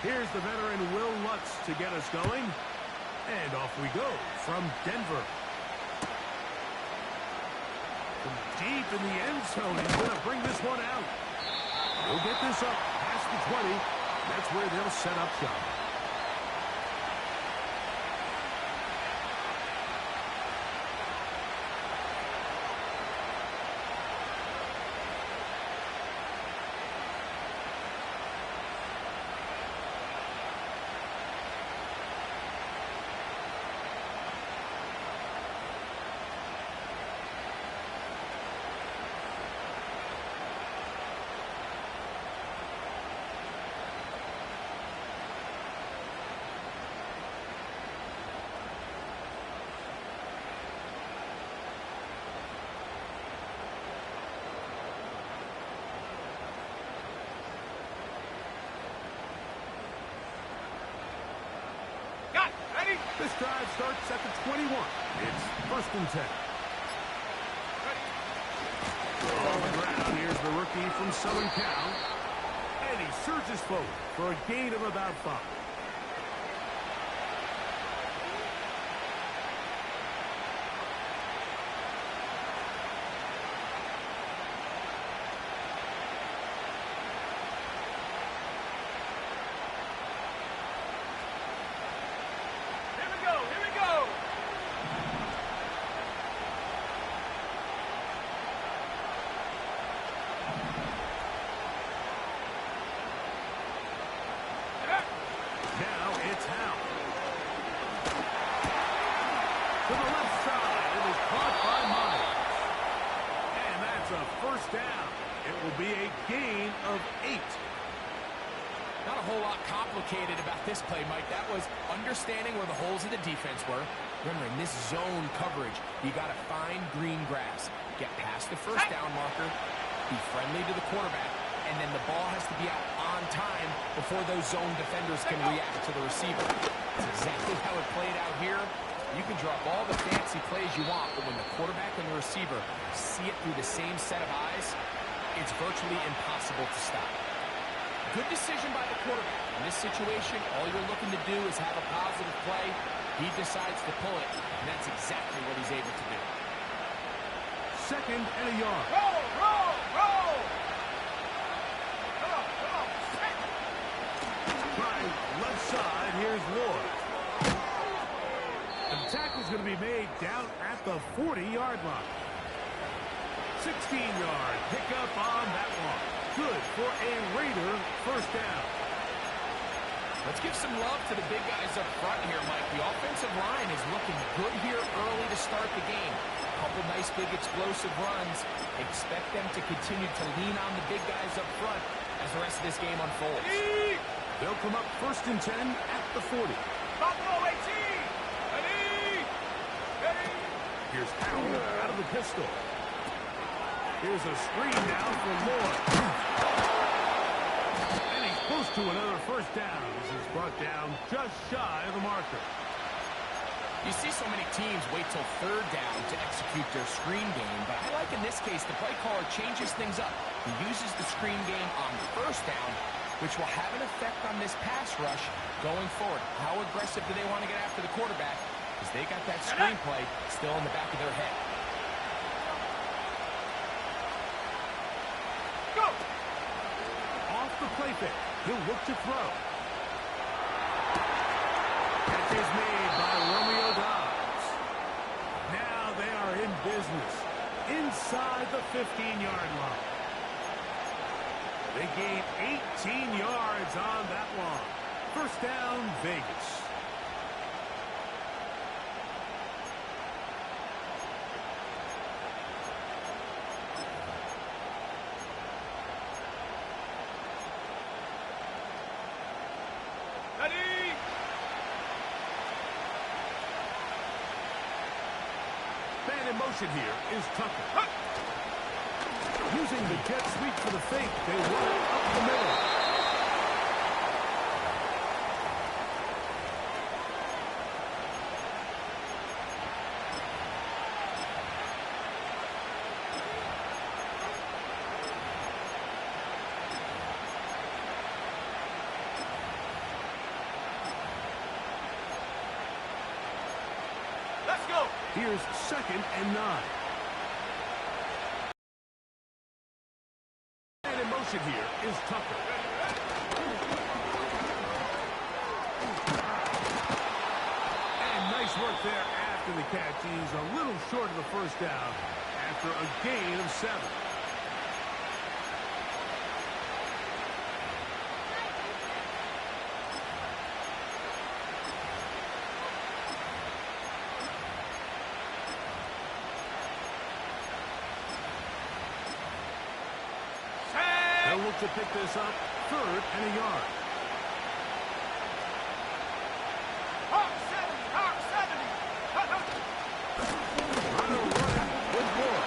Here's the veteran Will Lutz to get us going. And off we go from Denver. From deep in the end zone, he's going to bring this one out. He'll get this up past the 20. That's where they'll set up shop. This drive starts at the 21. It's 1st and 10. On the ground, here's the rookie from Southern Cal. And he surges forward for a gain of about 5. Down. It will be a gain of 8. Not a whole lot complicated about this play, Mike. That was understanding where the holes in the defense were. Remember, in this zone coverage, you got to find green grass. Get past the 1st down marker, be friendly to the quarterback, and then the ball has to be out on time before those zone defenders can react to the receiver. That's exactly how it played out here. You can draw up all the fancy plays you want, but when the quarterback and the receiver see it through the same set of eyes, it's virtually impossible to stop. Good decision by the quarterback. In this situation, all you're looking to do is have a positive play. He decides to pull it, and that's exactly what he's able to do. 2nd and a yard. Roll, roll, roll! Come on, come on. Trying left side, here's Ward. The tackle's going to be made down at the 40-yard line. 16-yard pickup on that one. Good for a Raider 1st down. Let's give some love to the big guys up front here, Mike. The offensive line is looking good here early to start the game. A couple nice big explosive runs. Expect them to continue to lean on the big guys up front as the rest of this game unfolds. They'll come up 1st and 10 at the 40. Buffalo 18! Here's Howell out of the pistol. Here's a screen now for Moore. And he's close to another 1st down. This is brought down just shy of the marker. You see so many teams wait till 3rd down to execute their screen game, but I like in this case the play caller changes things up. He uses the screen game on 1st down, which will have an effect on this pass rush going forward. How aggressive do they want to get after the quarterback? Because they got that screenplay still in the back of their head. Go! Off the play fake. He'll look to throw. Catch is made by Romeo Doubs. Now they are in business inside the 15-yard line. They gain 18 yards on that one. 1st down, Vegas. Man in motion here is Tucker. Using the jet sweep for the fake, they run it up the middle. Here's 2nd and 9. And in motion here is Tucker. And nice work there after the catch. He's a little short of the first down after a gain of 7. They'll look to pick this up, 3rd and a yard. Hawk 70, Hawk 70. Runner running with more.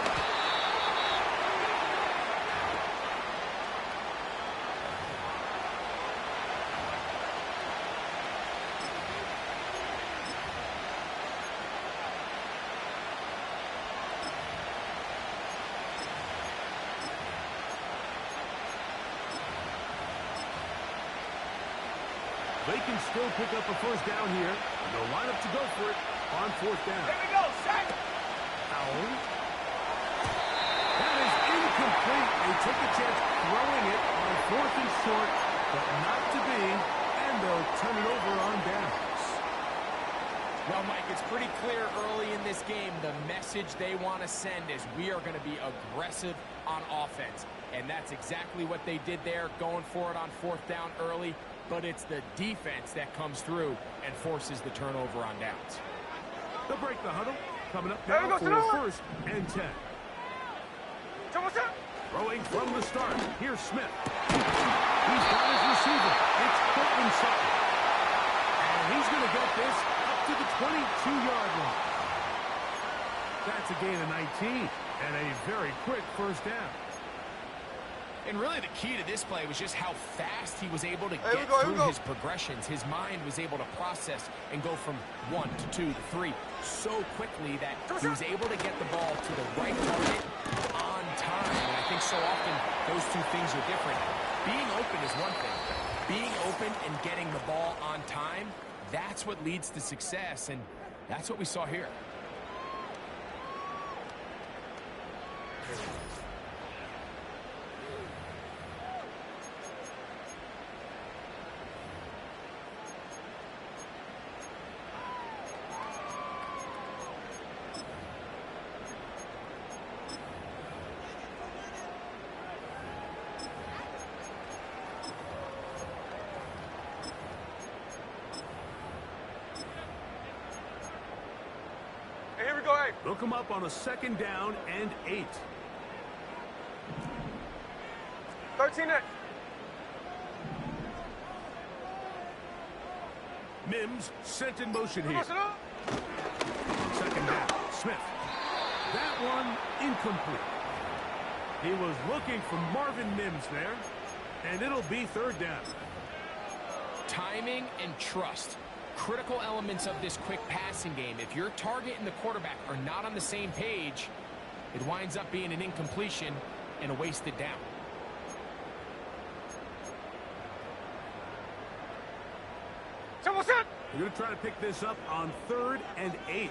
They can still pick up a first down here. They'll line up to go for it on 4th down. Here we go, sack. Howell. That is incomplete. They took a chance throwing it on 4th and short, but not to be, and they'll turn it over on downs. Well, Mike, it's pretty clear early in this game the message they want to send is we are going to be aggressive on offense. And that's exactly what they did there, going for it on 4th down early. But it's the defense that comes through and forces the turnover on downs. They'll break the huddle. Coming up There we now go, for Sonora. 1st and 10. What's up? Throwing from the start. Here's Smith. He's got his receiver. It's Courtland Sutton. And he's going to get this up to the 22-yard line. That's a gain of 19 and a very quick first down. And really the key to this play was just how fast he was able to Here we get go, here we through go. his progressions. His mind was able to process and go from 1 to 2 to 3 so quickly that he was able to get the ball to the right target on time. And I think so often those two things are different. Being open is one thing. Being open and getting the ball on time, that's what leads to success, and that's what we saw here. Hey, here we go, hey. They'll come up on a 2nd down and 8. 13 next. Mims sent in motion here. What's up? 2nd down. Smith. That one incomplete. He was looking for Marvin Mims there, and it'll be 3rd down. Timing and trust. Critical elements of this quick passing game. If your target and the quarterback are not on the same page, it winds up being an incompletion and a wasted down. So what's up? We're going to try to pick this up on 3rd and 8.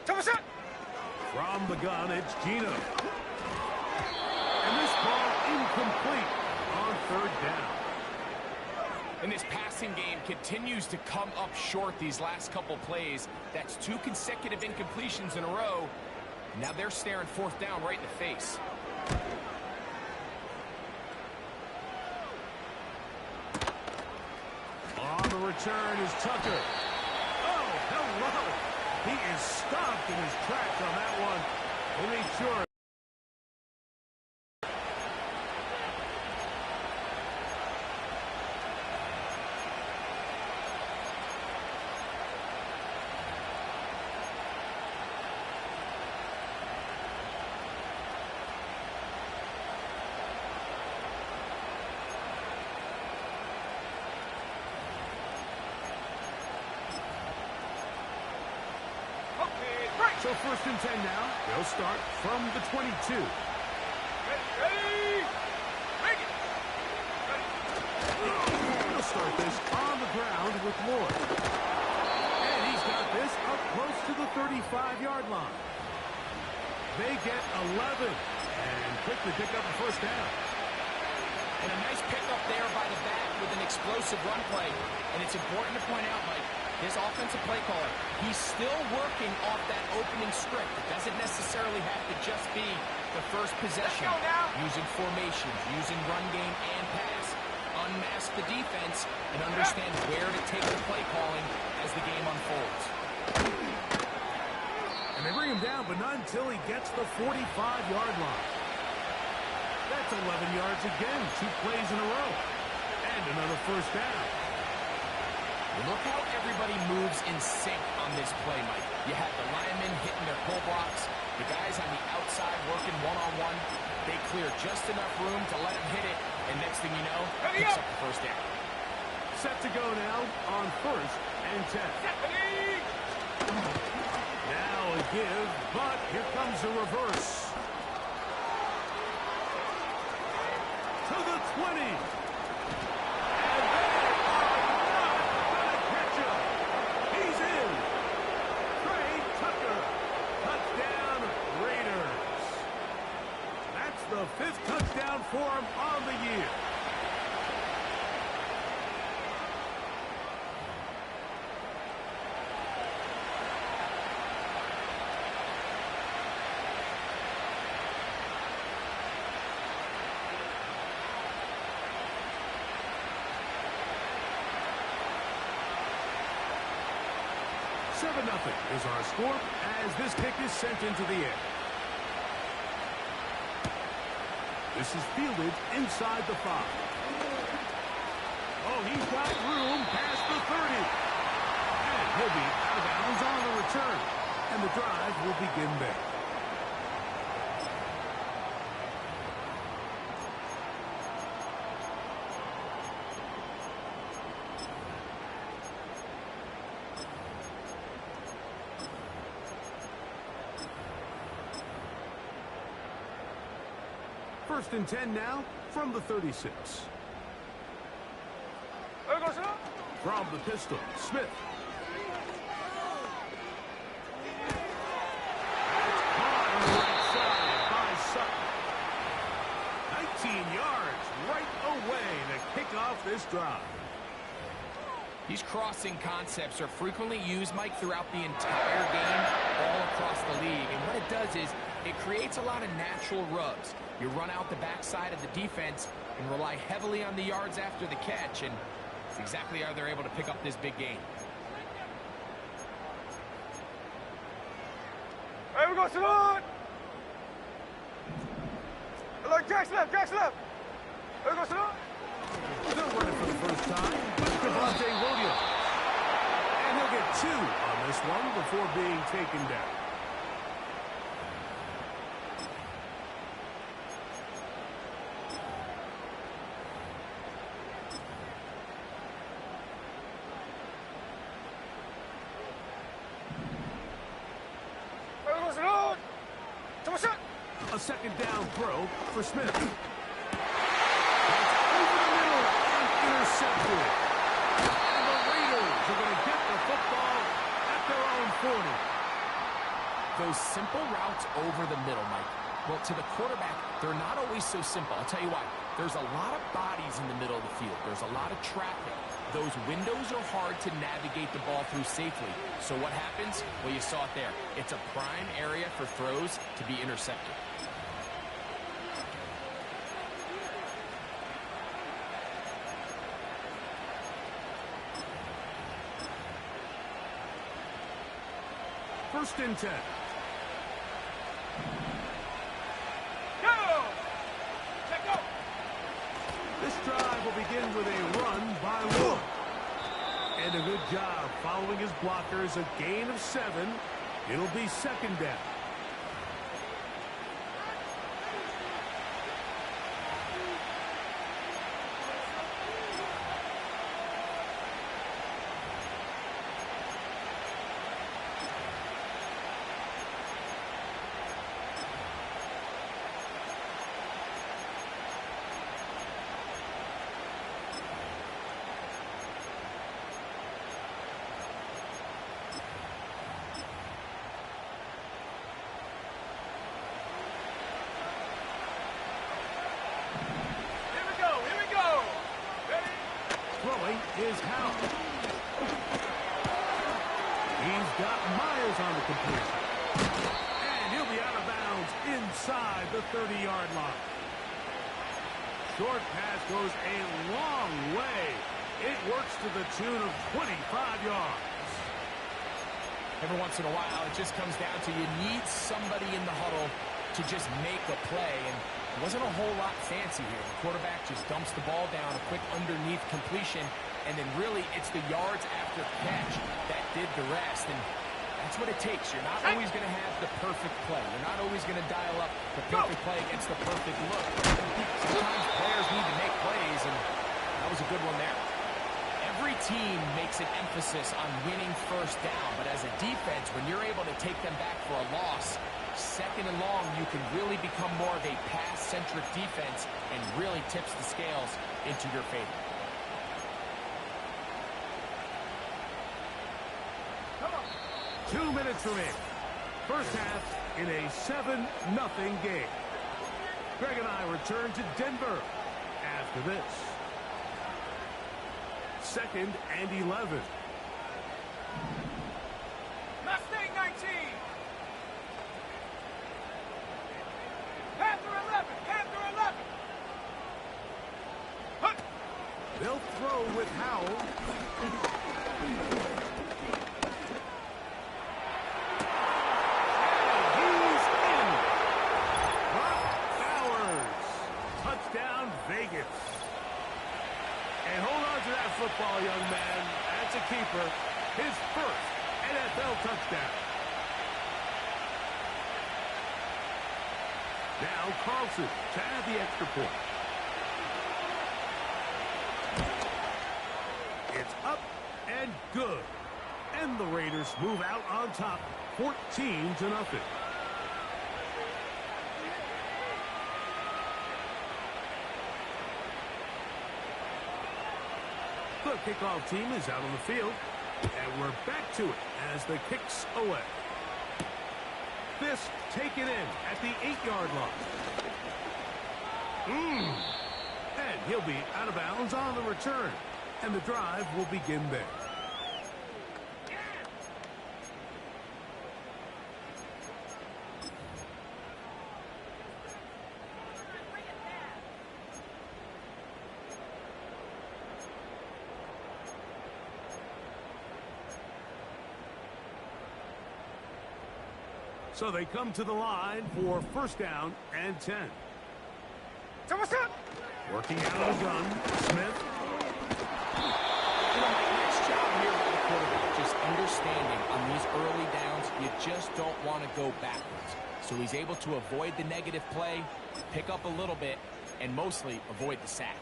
So what's up? From the gun, it's Gino. And this ball incomplete on 3rd down. And this passing game continues to come up short these last couple plays. That's 2 consecutive incompletions in a row. Now they're staring 4th down right in the face. On the return is Tucker. Oh, hello. He is stopped in his tracks on that one. He made sure. Okay, break. So 1st and 10 now. They'll start from the 22. Ready, ready. Break it. Ready. They'll start this on the ground with Lord. And he's got this up close to the 35-yard line. They get 11 and quickly pick up the first down. And a nice pickup there by the back with an explosive run play. And it's important to point out, Mike, his offensive play caller, he's still working off that opening script. It doesn't necessarily have to just be the first possession. Using formations, using run game and pass. Unmask the defense and understand where to take the play calling as the game unfolds. And they bring him down, but not until he gets the 45-yard line. That's 11 yards again, 2 plays in a row. And another first down. Look how everybody moves in sync on this play, Mike. You have the linemen hitting their pull blocks, the guys on the outside working one-on-one. They clear just enough room to let him hit it, and next thing you know, picks up the first down. Set to go now on 1st and 10. Now a give, but here comes a reverse. To the 20. And they are not going to catch him. He's in. Trey Tucker. Touchdown, Raiders. That's the 5th touchdown for him on the year. Nothing is our score as this kick is sent into the air. This is fielded inside the 5. Oh, he's got room past the 30. And he'll be out of bounds on the return. And the drive will begin there. First and 10 now from the 36. From the pistol, Smith. That's caught on the right side by Sutton. 19 yards right away to kick off this drive. These crossing concepts are frequently used, Mike, throughout the entire game, all across the league. And what it does is it creates a lot of natural rubs. You run out the backside of the defense and rely heavily on the yards after the catch, and it's exactly how they're able to pick up this big game. Hey, we go, Salon! Look, Jackson left, Jackson left! Hey, we go, Salon! They'll run it for the first time with Javonte Williams. And he'll get 2 on this one before being taken down. A second down throw for Smith. That's over the middle and intercepted. And the Raiders are going to get the football at their own 40. Those simple routes over the middle, Mike. Well, to the quarterback, they're not always so simple. I'll tell you why. There's a lot of bodies in the middle of the field. There's a lot of traffic. Those windows are hard to navigate the ball through safely. So what happens? Well, you saw it there. It's a prime area for throws to be intercepted. First and 10. Go! Check go! This drive will begin with a run by Wood. And a good job following his blockers, a gain of 7. It'll be second down. Throwing is Howell. He's got Myers on the completion. And he'll be out of bounds inside the 30-yard line. Short pass goes a long way. It works to the tune of 25 yards. Every once in a while, it just comes down to you need somebody in the huddle to just make a play. And it wasn't a whole lot fancy here. The quarterback just dumps the ball down, a quick underneath completion, and then really it's the yards after catch that did the rest. And that's what it takes. You're not always going to have the perfect play. You're not always going to dial up the perfect play against the perfect look. Sometimes players need to make plays, and that was a good one there. Every team makes an emphasis on winning first down, but as a defense, when you're able to take them back for a loss, second and long, you can really become more of a pass-centric defense and really tips the scales into your favor. Come on. 2 minutes remaining. First half in a 7-0 game. Greg and I return to Denver after this. 2nd and 11. Mustang 19. Panther 11. Panther 11. Hup. They'll throw with Howell. He's in. Brock Bowers. Touchdown, Vegas. And hold on to that football, young man. That's a keeper. His first NFL touchdown. Now Carlson to add the extra point. It's up and good. And the Raiders move out on top, 14-0. The kickoff team is out on the field, and we're back to it as the kick's away. This taken in at the 8-yard line. And he'll be out of bounds on the return, and the drive will begin there. So they come to the line for first down and 10. So what's up? Working out of the gun, Smith. Nice job here by the quarterback, just understanding on these early downs, you just don't want to go backwards. So he's able to avoid the negative play, pick up a little bit, and mostly avoid the sack.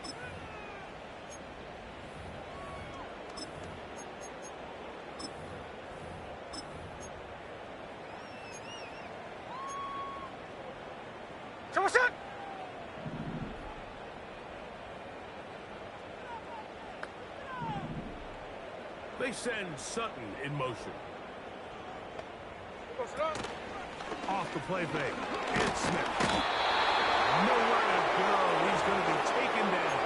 So what's up? They send Sutton in motion. Goes it up. Off the play fake. It's Smith. Nowhere to go. He's going to be taken down.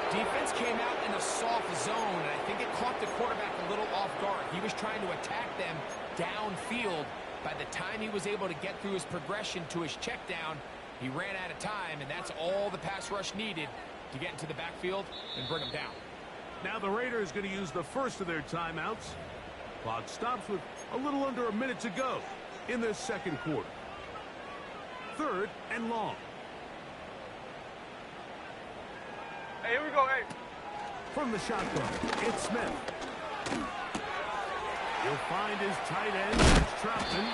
Defense came out in a soft zone, and I think it caught the quarterback a little off guard. He was trying to attack them downfield. By the time he was able to get through his progression to his check down, he ran out of time, and that's all the pass rush needed to get into the backfield and bring him down. Now the Raiders going to use the first of their timeouts. Clock stops with a little under a minute to go in this second quarter. 3rd and long. Hey, here we go. Hey. From the shotgun, it's Smith. He'll find his tight end, that's Troutman.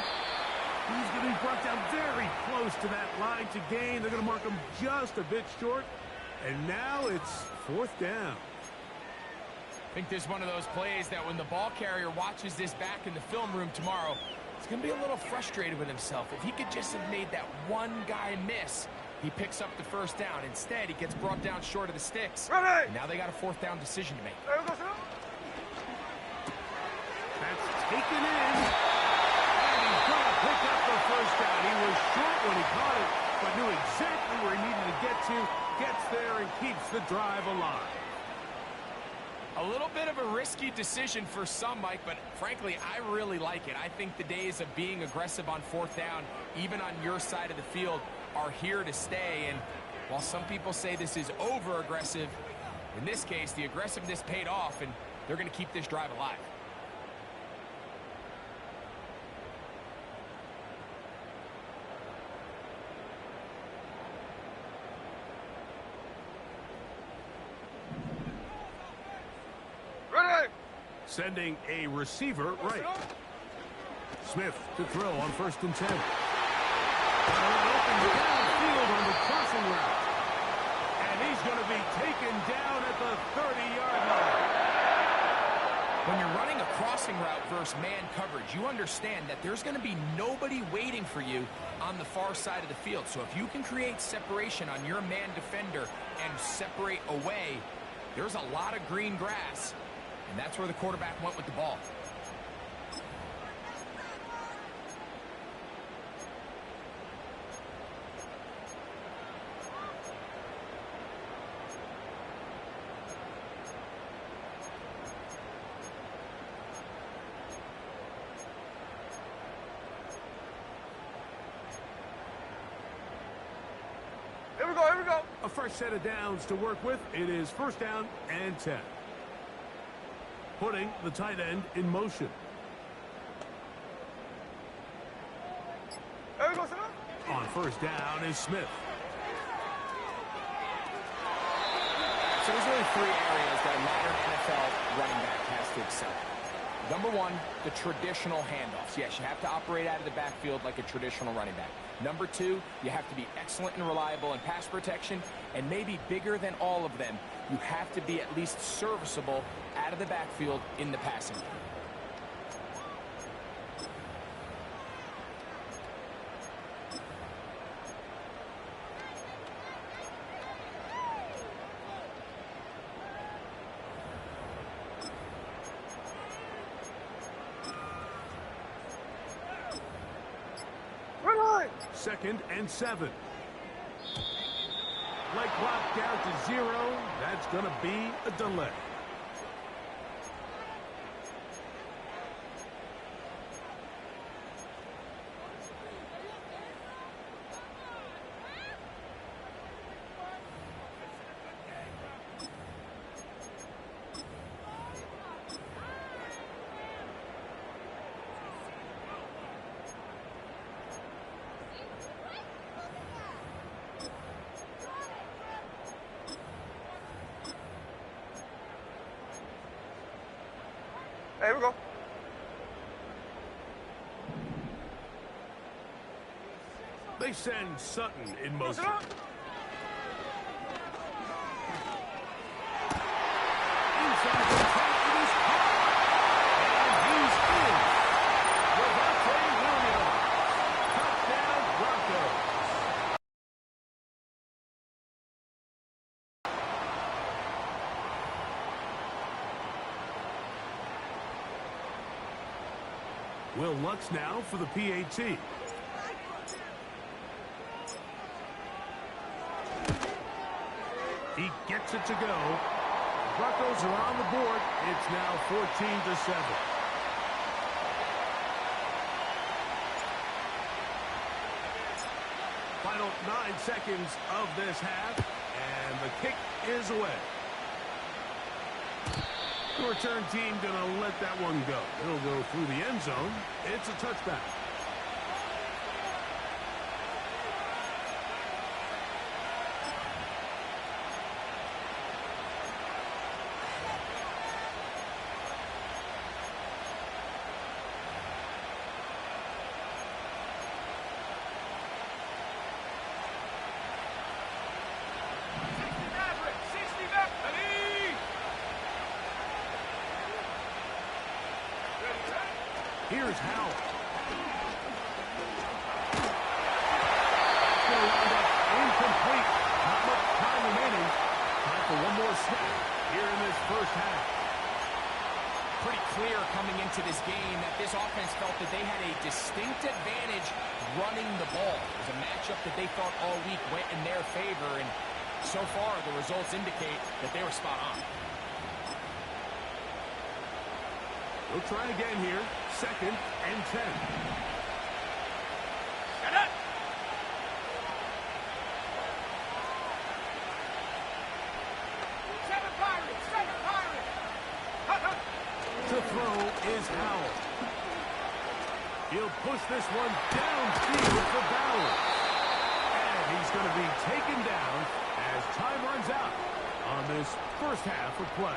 He's going to be brought down very close to that line to gain. They're going to mark him just a bit short. And now it's 4th down. I think there's one of those plays that when the ball carrier watches this back in the film room tomorrow, he's going to be a little frustrated with himself. If he could just have made that one guy miss, he picks up the first down. Instead, he gets brought down short of the sticks. Ready. And now they got a 4th down decision to make. There we go, sir. That's taken in. And he's going to pick up the first down. He was short when he caught it, but knew exactly where he needed to get to. Gets there and keeps the drive alive. A little bit of a risky decision for some, Mike, but frankly, I really like it. I think the days of being aggressive on fourth down, even on your side of the field, are here to stay. And while some people say this is over-aggressive, in this case, the aggressiveness paid off, and they're going to keep this drive alive. Sending a receiver right. Smith to throw on 1st and 10. Open downfield on the crossing route. And he's going to be taken down at the 30-yard line. When you're running a crossing route versus man coverage, you understand that there's going to be nobody waiting for you on the far side of the field. So if you can create separation on your man defender and separate away, there's a lot of green grass. And that's where the quarterback went with the ball. Here we go, here we go. A fresh set of downs to work with. It is 1st down and 10. Putting the tight end in motion. There we go, sir. On 1st down is Smith. So there's really 3 areas that a modern NFL running back has to excel. Number 1, the traditional handoffs. Yes, you have to operate out of the backfield like a traditional running back. Number 2, you have to be excellent and reliable in pass protection. And maybe bigger than all of them, you have to be at least serviceable out of the backfield in the passing game. Run line. 2nd and 7. Leg clock down to 0. That's going to be a delay. Hey, here we go. They send Sutton in motion. Inside the 10, it is caught. And he's in. Devontae Williams. Touchdown Broncos. Will Lutz now for the PAT. He gets it to go. Broncos are on the board. It's now 14-7. Final 9 seconds of this half, and the kick is away. The return team going to let that one go. It'll go through the end zone. It's a touchback. Here's Howell. Going to wind up incomplete. Not much time remaining. Time for one more snap here in this first half. Pretty clear coming into this game that this offense felt that they had a distinct advantage running the ball. It was a matchup that they thought all week went in their favor, and so far the results indicate that they were spot on. We'll try again here. 2nd and 10. Get it! Seven Pirates! Seven Pirates! To throw is Howell. He'll push this one downfield for Bauer. And he's going to be taken down as time runs out on this first half of play.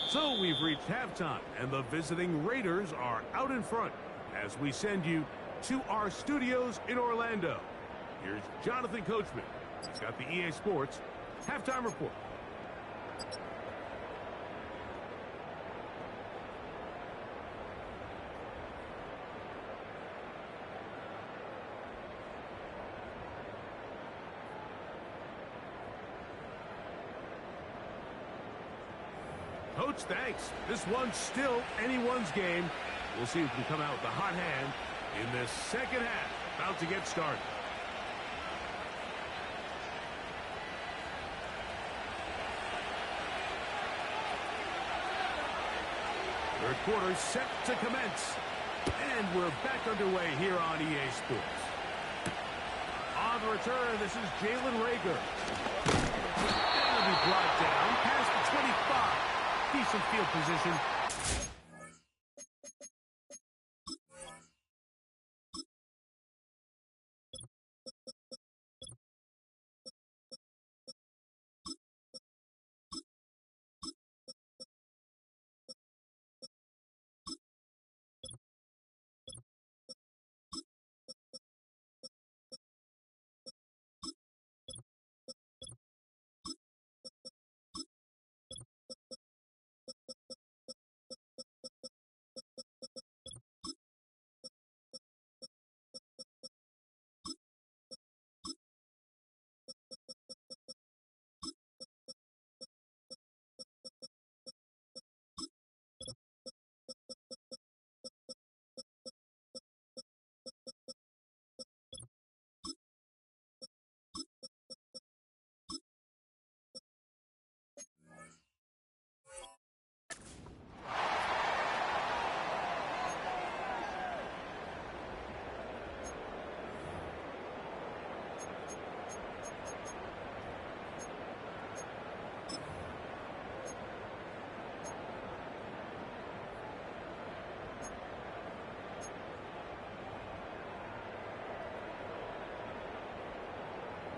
So we've reached halftime, and the visiting Raiders are out in front as we send you to our studios in Orlando. Here's Jonathan Coachman. He's got the EA Sports halftime report. Coach, thanks. This one's still anyone's game. We'll see who can come out with the hot hand in this second half. About to get started. Third quarter set to commence. And we're back underway here on EA Sports. On the return, this is Jalen Reagor. That'll be brought down past the 25. Decent field position.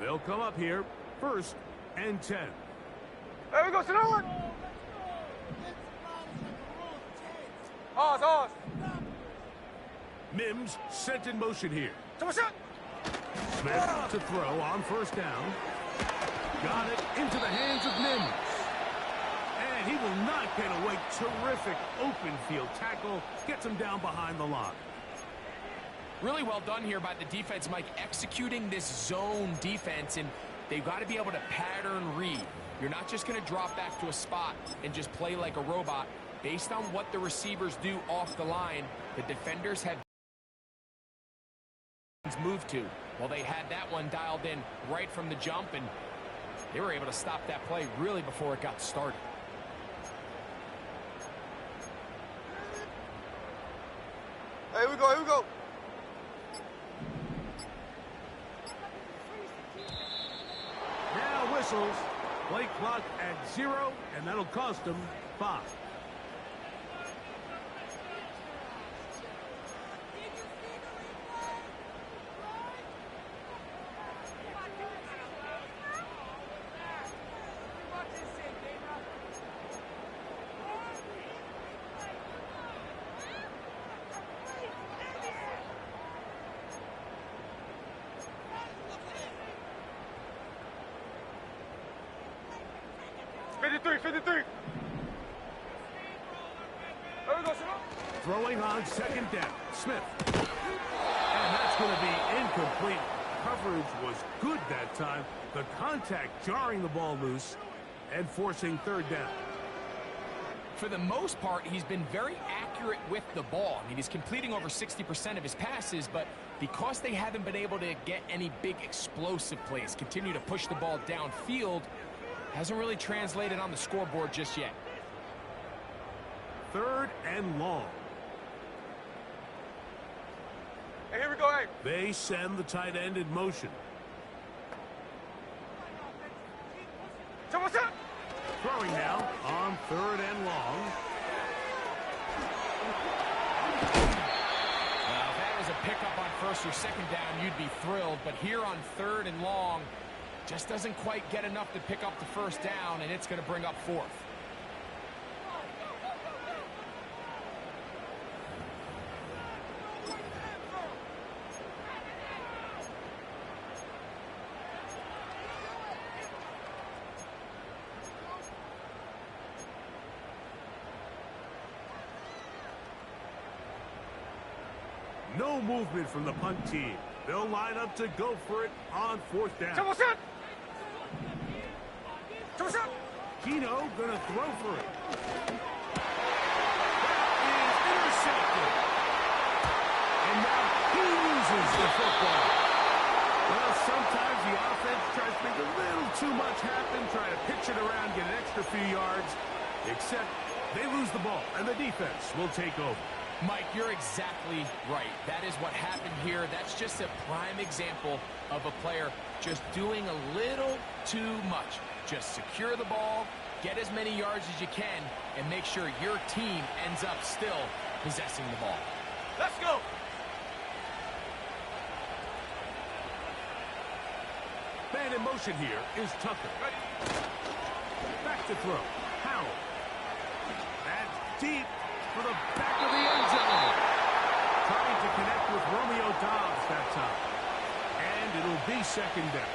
They'll come up here, 1st and 10. There we go, sit on! Pause. Mims sent in motion here. Someone shot! Smith to throw on 1st down. Got it into the hands of Mims. And he will not get away. Terrific open field tackle. Gets him down behind the line. Really well done here by the defense, Mike, executing this zone defense, and they've got to be able to pattern read. You're not just going to drop back to a spot and just play like a robot. Based on what the receivers do off the line, the defenders have moved to. Well, they had that one dialed in right from the jump, and they were able to stop that play really before it got started. Here we go. Now whistles. Play clock at 0, and that'll cost them 5. Throwing on 2nd down. Smith. And that's going to be incomplete. Coverage was good that time. The contact jarring the ball loose and forcing 3rd down. For the most part, he's been very accurate with the ball. I mean, he's completing over 60% of his passes, but because they haven't been able to get any big explosive plays, continue to push the ball downfield, Hasn't really translated on the scoreboard just yet. 3rd and long. Hey, here we go, hey. They send the tight end in motion. So what's up? Throwing now on 3rd and long. Now, if that was a pickup on 1st or 2nd down, you'd be thrilled. But here on 3rd and long, just doesn't quite get enough to pick up the 1st down, and it's going to bring up 4th. No movement from the punt team. They'll line up to go for it on 4th down. So what's up? So what's up? Gino gonna throw for it. That is intercepted. And now he loses the football. Well, sometimes the offense tries to make a little too much happen, try to pitch it around, get an extra few yards, except they lose the ball, and the defense will take over. Mike, you're exactly right. That is what happened here. That's just a prime example of a player just doing a little too much. Just secure the ball, get as many yards as you can, and make sure your team ends up still possessing the ball. Let's go. Man in motion here is Tucker. Ready. Back to throw. Howell. That's deep for the back of the end zone. Trying to connect with Romeo Doubs that time. And it'll be 2nd down.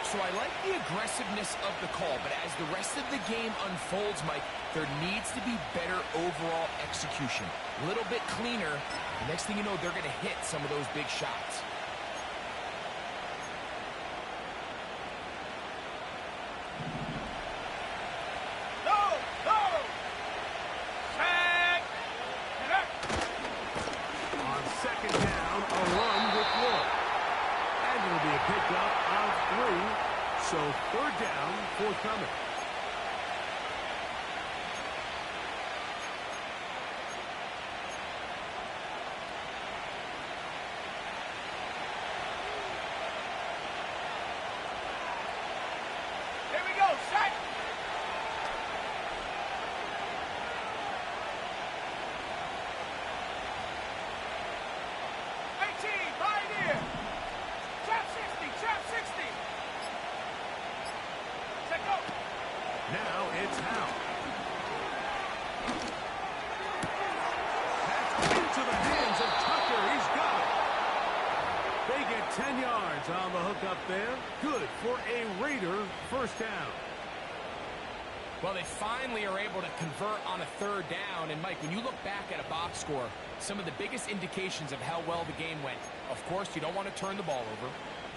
So I like the aggressiveness of the call, but as the rest of the game unfolds, Mike, there needs to be better overall execution. A little bit cleaner. The next thing you know, they're going to hit some of those big shots. So 3rd down forthcoming. Here we go, set. Pioneer. Trap 60, trap 60. Now it's Howell. That's into the hands of Tucker. He's got it. They get 10 yards on the hook up there. Good for a Raider 1st down. Well, they finally are able to convert on a 3rd down. And, Mike, when you look back at a box score, some of the biggest indications of how well the game went, of course, you don't want to turn the ball over.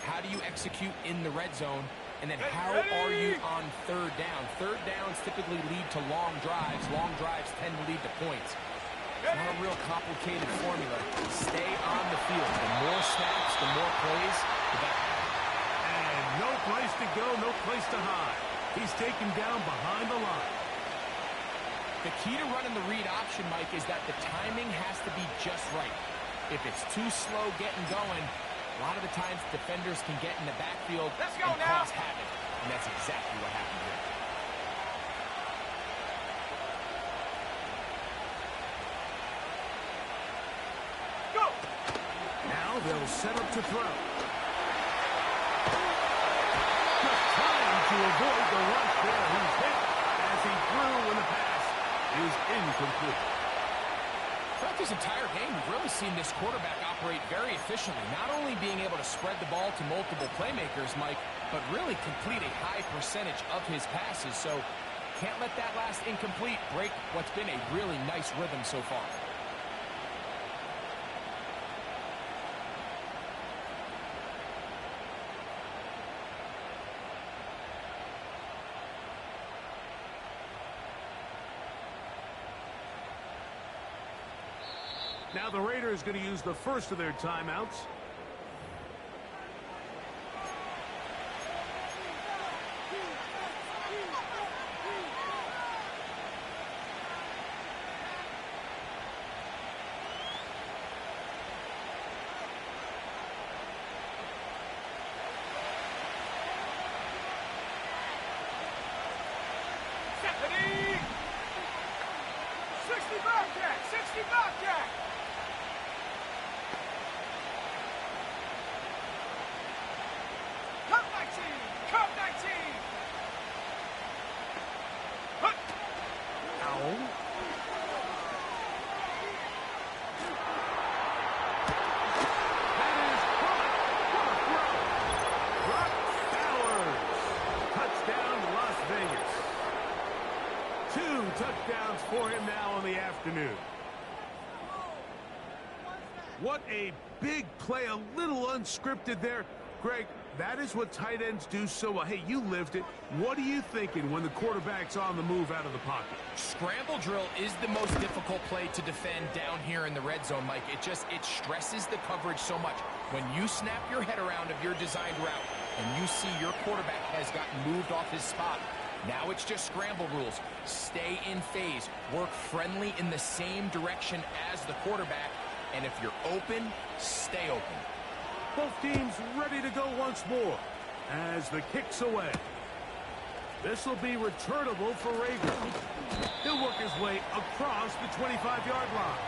How do you execute in the red zone? And then how are you on 3rd down? 3rd downs typically lead to long drives. Long drives tend to lead to points. It's not a real complicated formula. Stay on the field. The more snaps, the more plays, the better. And no place to go, no place to hide. He's taken down behind the line. The key to running the read option, Mike, is that the timing has to be just right. If it's too slow getting going, a lot of the times defenders can get in the backfield and cause havoc. And that's exactly what happened here. Go! Now they'll set up to throw. Just trying to avoid the rush there. He's hit as he threw when the pass is incomplete. Throughout this entire game, we've really seen this quarterback operate very efficiently, not only being able to spread the ball to multiple playmakers, Mike, but really complete a high percentage of his passes. So can't let that last incomplete break what's been a really nice rhythm so far. Now the Raiders going to use the first of their timeouts. afternoon. What a big play, a little unscripted there. Greg, that is what tight ends do so well. Hey, you lived it. What are you thinking when the quarterback's on the move out of the pocket? Scramble drill is the most difficult play to defend down here in the red zone, Mike. It stresses the coverage so much. When you snap your head around of your designed route and you see your quarterback has gotten moved off his spot, now it's just scramble rules. Stay in phase. Work friendly in the same direction as the quarterback. And if you're open, stay open. Both teams ready to go once more as the kick's away. This will be returnable for Rager. He'll work his way across the 25-yard line.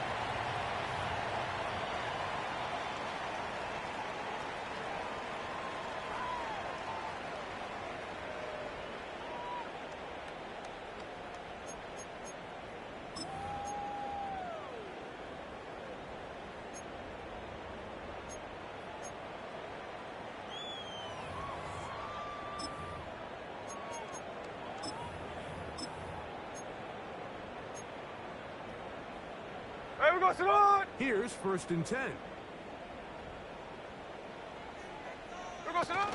Hey, we go, Salon! Here's 1st and 10. We go, Salon!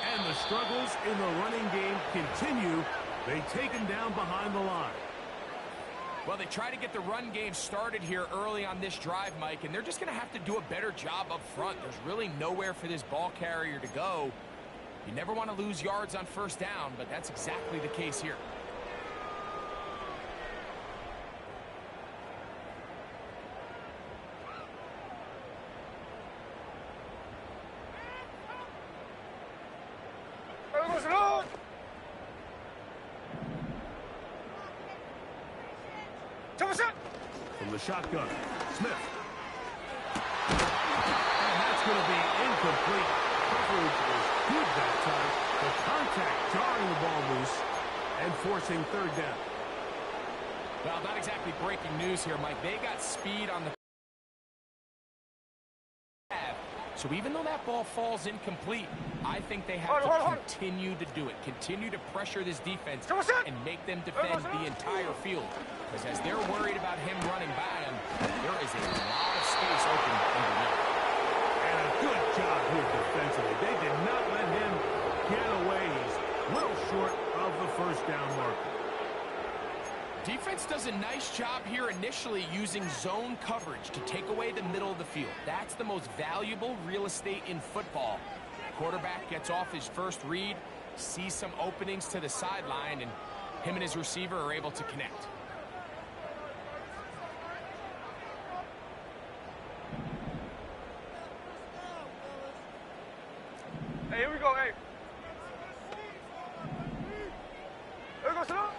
And the struggles in the running game continue. They take him down behind the line. Well, they try to get the run game started here early on this drive, Mike, and they're just going to have to do a better job up front. There's really nowhere for this ball carrier to go. You never want to lose yards on 1st down, but that's exactly the case here. Hey, we go, Salon! From the shotgun, Smith. And that's going to be incomplete. Coverage was good that time. The contact jarring the ball loose and forcing 3rd down. Well, not exactly breaking news here, Mike. They got speed on the... So even though that ball falls incomplete, I think they have to continue to do it. Continue to pressure this defense and make them defend the entire field. Because as they're worried about him running by them, there is a lot of space open underneath. And a good job here defensively. They did not let him get away. He's well short of the 1st down marker. Defense does a nice job here initially using zone coverage to take away the middle of the field. That's the most valuable real estate in football. Quarterback gets off his first read, sees some openings to the sideline, and him and his receiver are able to connect. Hey, here we go, hey. Here we go, Salon!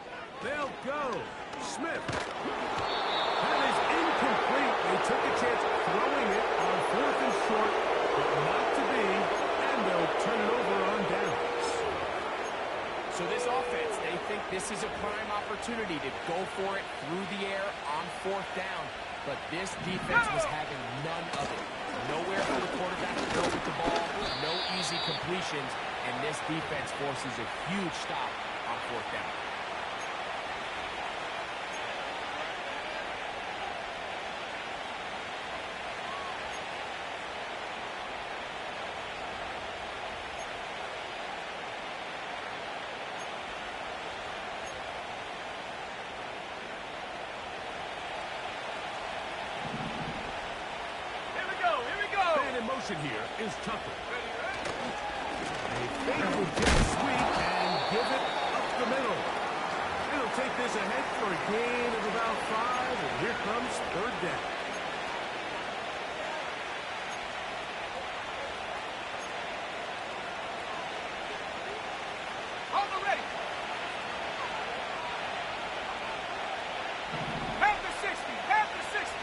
They'll go. Smith. That is incomplete. They took a chance throwing it on 4th and short, but not to be, and they'll turn it over on downs. So this offense, they think this is a prime opportunity to go for it through the air on 4th down, but this defense was having none of it. Nowhere for the quarterback to go with the ball, no easy completions, and this defense forces a huge stop on 4th down. Here is Tucker. A faithful jet sweep and give it up the middle. It'll take this ahead for a gain of about 5, and here comes 3rd down. Hold the ready! Half the 60! Half the 60!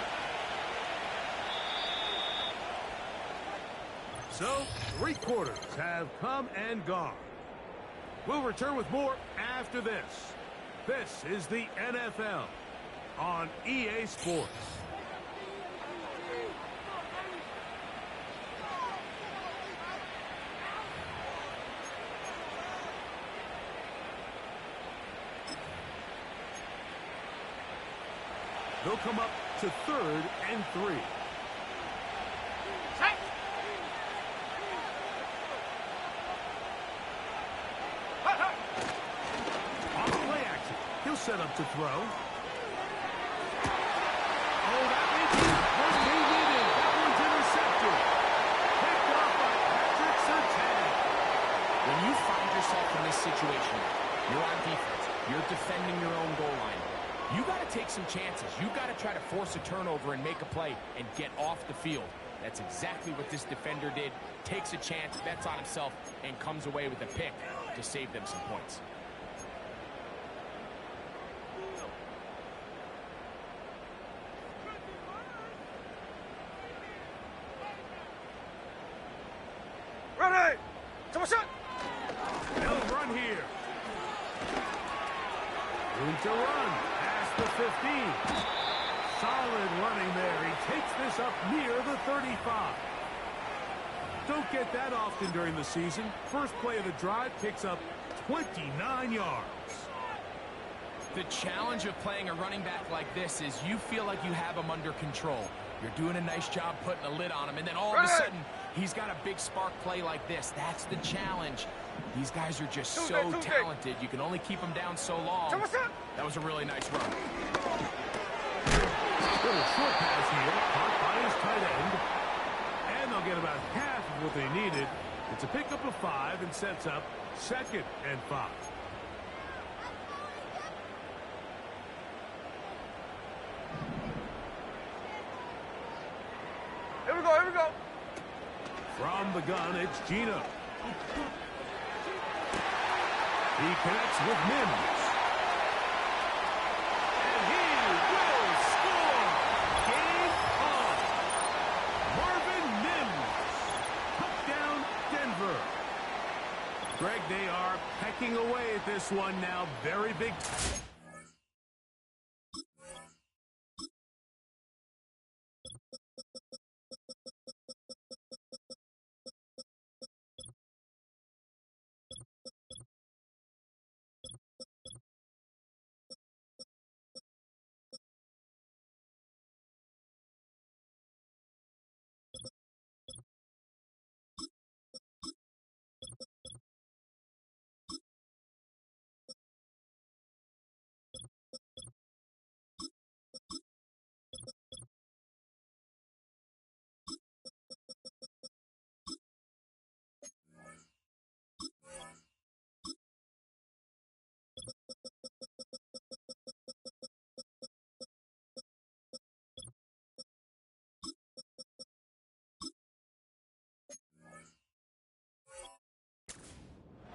So, 3 quarters have come and gone. We'll return with more after this. This is the NFL on EA Sports. He'll come up to 3rd and 3. Set. Hut, hut. On play action. He'll set up to throw. Oh, that makes it. That one's intercepted. Picked off by Patrick Surtain. When you find yourself in this situation, you're on defense, you're defending your own goal line, you got to take some chances. You got to try to force a turnover and make a play and get off the field. That's exactly what this defender did. Takes a chance, bets on himself, and comes away with a pick to save them some points. Ready. Come on, shot. They'll run here. Room to run. Past the 15. Solid running there. He takes this up near the 35. Don't get that often during the season. First play of the drive picks up 29 yards. The challenge of playing a running back like this is you feel like you have him under control. You're doing a nice job putting a lid on him, and then all of a sudden, he's got a big spark play like this. That's the challenge. These guys are just so talented. You can only keep them down so long. That was a really nice run. Little short pass here, caught by his tight end. And they'll get about half of what they needed. It's a pickup of 5 and sets up 2nd and 5. Here we go, here we go. From the gun, it's Gino. He connects with Mims. And he will score! Game on! Marvin Mims. Touchdown, Denver. Greg, they are pecking away at this one now. Very big.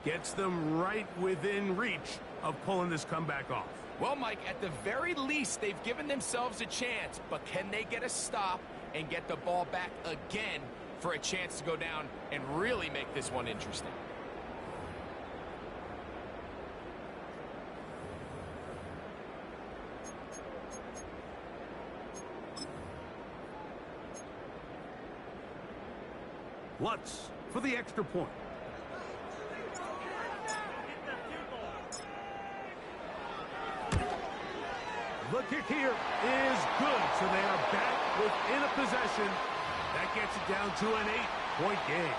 Gets them right within reach of pulling this comeback off. Well, Mike, at the very least, they've given themselves a chance, but can they get a stop and get the ball back again for a chance to go down and really make this one interesting? Lutz for the extra point. The kick here is good, so they are back within a possession. That gets it down to an 8-point game.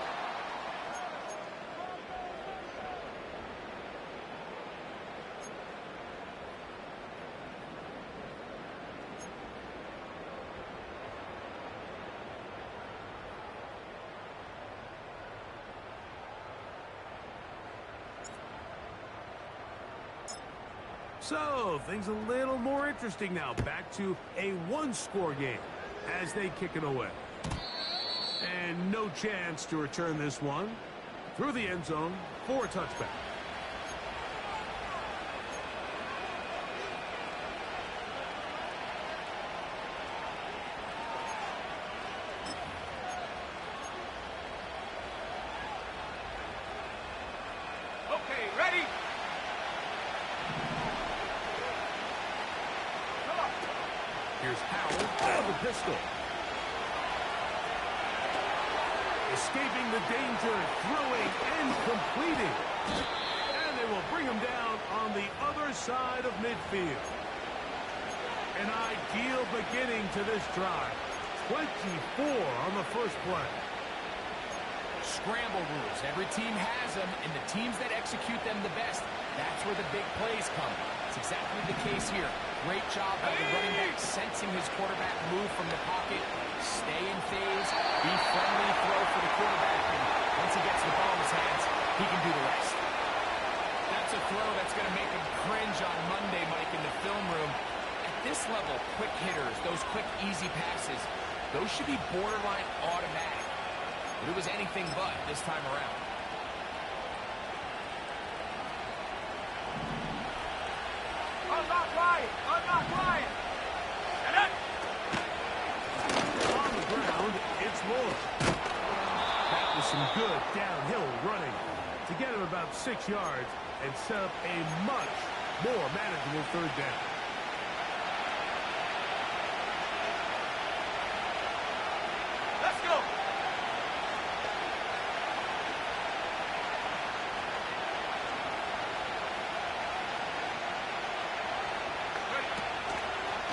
So, things a little more interesting now. Back to a one-score game as they kick it away. And no chance to return this one through the end zone for a touchback. Okay, ready? Here's Howell out of the pistol. Escaping the danger, throwing and completing. And they will bring him down on the other side of midfield. An ideal beginning to this drive. 24 on the first play. Scramble rules. Every team has them, and the teams that execute them the best, that's where the big plays come. It's exactly the case here. Great job by the running back sensing his quarterback move from the pocket. Stay in phase, be friendly, throw for the quarterback, and once he gets the ball in his hands, he can do the rest. That's a throw that's going to make him cringe on Monday, Mike, in the film room. At this level, quick hitters, those quick, easy passes, those should be borderline automatic. But it was anything but this time around. Unlock Ryan! Unlock Ryan! And then... On the ground, it's Moore. That was some good downhill running to get him about 6 yards and set up a much more manageable third down. Let's go!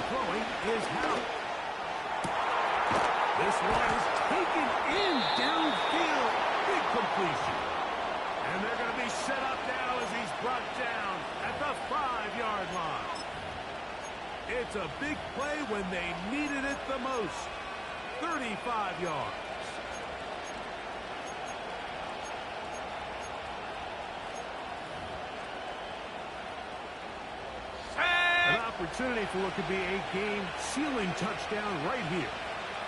Throwing is Howell. This one is taken in downfield. Big completion. And they're going to be set up now as he's brought down at the 5-yard line. It's a big play when they needed it the most. 35 yards. An opportunity for what could be a game-sealing touchdown right here.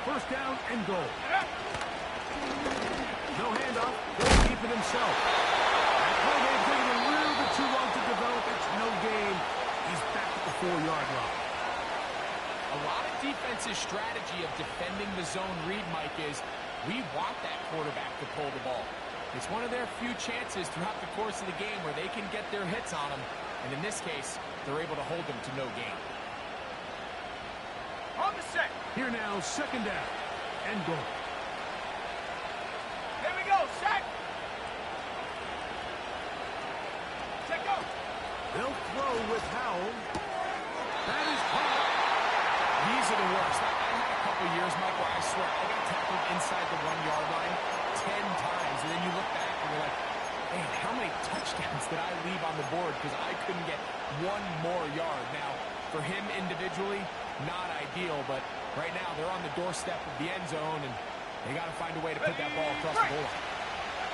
First down and goal. No handoff. Goes deep it himself. That play may have taken a little bit too long to develop. It's no gain. He's back at the 4-yard line. A lot of defense's strategy of defending the zone read, Mike, is we want that quarterback to pull the ball. It's one of their few chances throughout the course of the game where they can get their hits on him. And in this case, they're able to hold him to no gain. On the set. Here now, second down and goal. Here we go. Set. Set go. They'll throw with Howell. That is caught. These are the worst. I had a couple years, Mike, where I swear I got tackled inside the 1-yard line 10 times. And then you look back and you're like, man, how many touchdowns did I leave on the board because I couldn't get one more yard? Now, for him individually, not ideal, but right now they're on the doorstep of the end zone, and they got to find a way to put that ball across the goal line.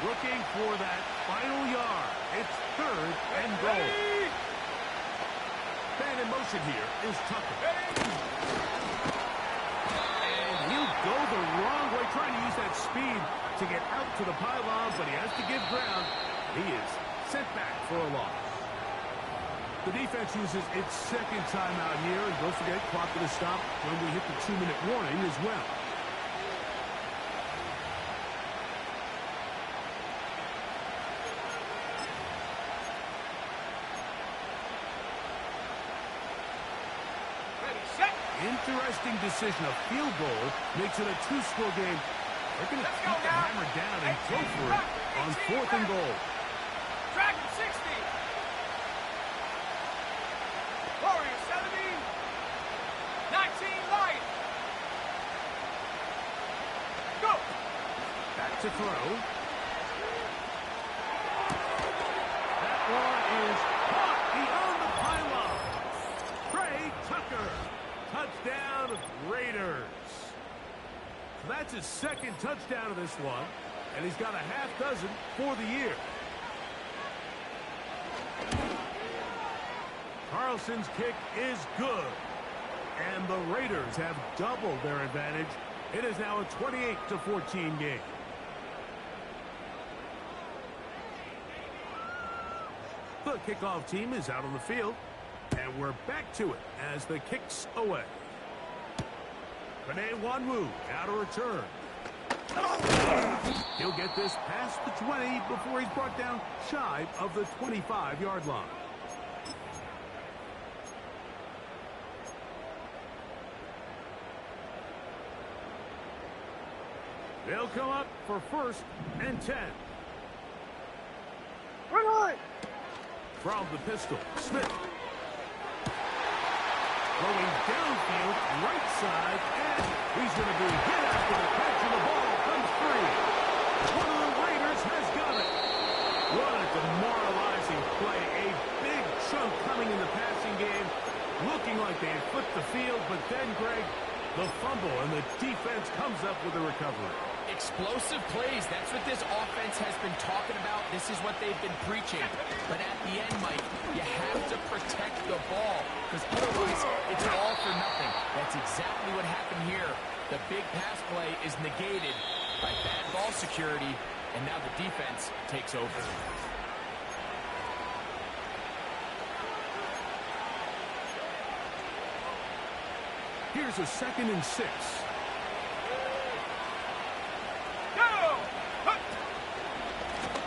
Looking for that final yard. It's third and goal. Man in motion here is Tucker. And he'll go the wrong way, trying to use that speed to get out to the pylon, but he has to give ground. He is sent back for a loss. The defense uses its second timeout here, and don't forget, clock to stop when we hit the 2-minute warning as well. Ready, set. Interesting decision. A field goal makes it a 2-score game. They're going to keep the hammer down and go for it on 4th and goal. Dragon 60. Warrior 70. 19 Lion. Go. Back to throw. That one is caught beyond the pylon. Trey Tucker. Touchdown, Raiders. So that's his second touchdown of this one, and he's got a half dozen for the year. Carlson's kick is good, and the Raiders have doubled their advantage. It is now a 28-14 game. The kickoff team is out on the field, and we're back to it as the kick's away. Penei Wanwu out of return. He'll get this past the 20 before he's brought down shy of the 25-yard line. They'll come up for 1st and 10. Run on. From the pistol, Smith. Throwing downfield, right side, and he's going to be hit after the catch, and the ball comes free. One of the Raiders has got it. What a demoralizing play. A big chunk coming in the passing game. Looking like they had flipped the field, but then, Greg, the fumble, and the defense comes up with a recovery. Explosive plays. That's what this offense has been talking about. This is what they've been preaching. But at the end, Mike, you have to protect the ball, because otherwise it's all for nothing. That's exactly what happened here. The big pass play is negated by bad ball security, and now the defense takes over. Here's a 2nd and 6.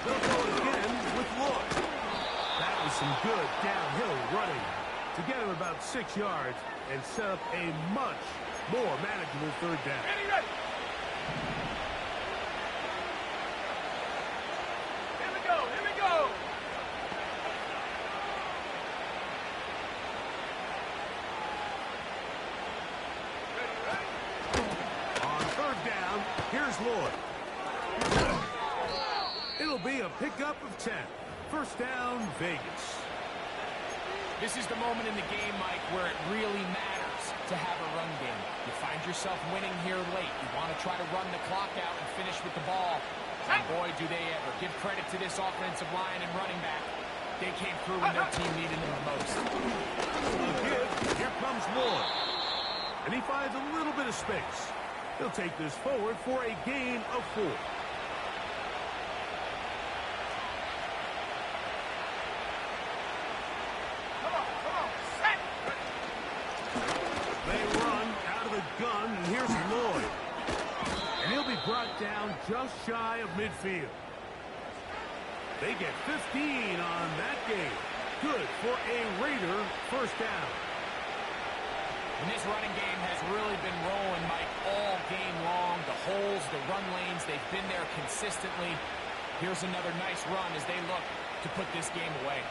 They'll go again with Lloyd. That was some good downhill running to get him about 6 yards and set up a much more manageable 3rd down. Ready. Here we go. Ready. On 3rd down, here's Lloyd. It'll be a pickup of 10. 1st down, Vegas. This is the moment in the game, Mike, where it really matters to have a run game. You find yourself winning here late. You want to try to run the clock out and finish with the ball. And boy, do they ever. Give credit to this offensive line and running back. They came through when their team needed them the most. Here comes Lloyd. And he finds a little bit of space. He'll take this forward for a gain of 4. Gun, and here's Lloyd. And he'll be brought down just shy of midfield. They get 15 on that game. Good for a Raider 1st down. And this running game has really been rolling, Mike, all game long. The holes, the run lanes, they've been there consistently. Here's another nice run as they look to put this game away.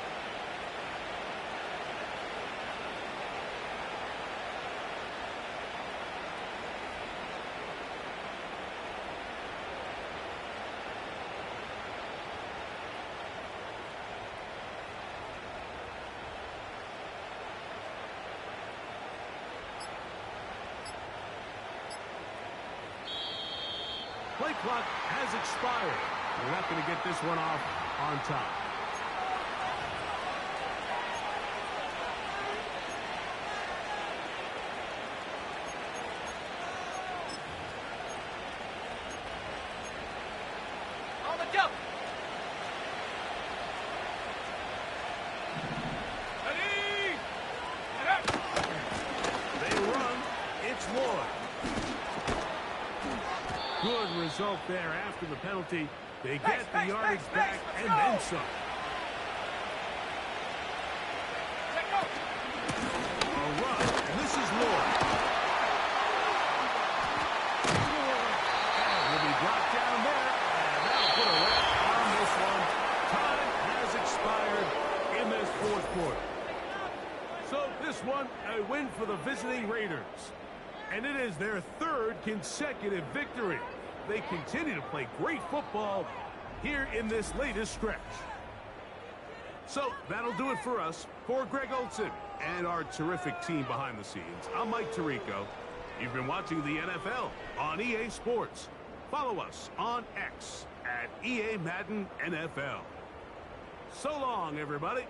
Play clock has expired. They're not going to get this one off on top. On the jump. Ready. They run. It's Lloyd. Good result there after the penalty. They get the yardage back and then some. A run, and this is Lloyd. And will be brought down there, and that'll put a wrap on this one. Time has expired in this 4th quarter. So this one, a win for the visiting Raiders. And it is their 3rd consecutive victory. They continue to play great football here in this latest stretch. So that'll do it for us. For Greg Olsen and our terrific team behind the scenes, I'm Mike Tirico. You've been watching the NFL on EA Sports. Follow us on X at EA Madden NFL. So long, everybody.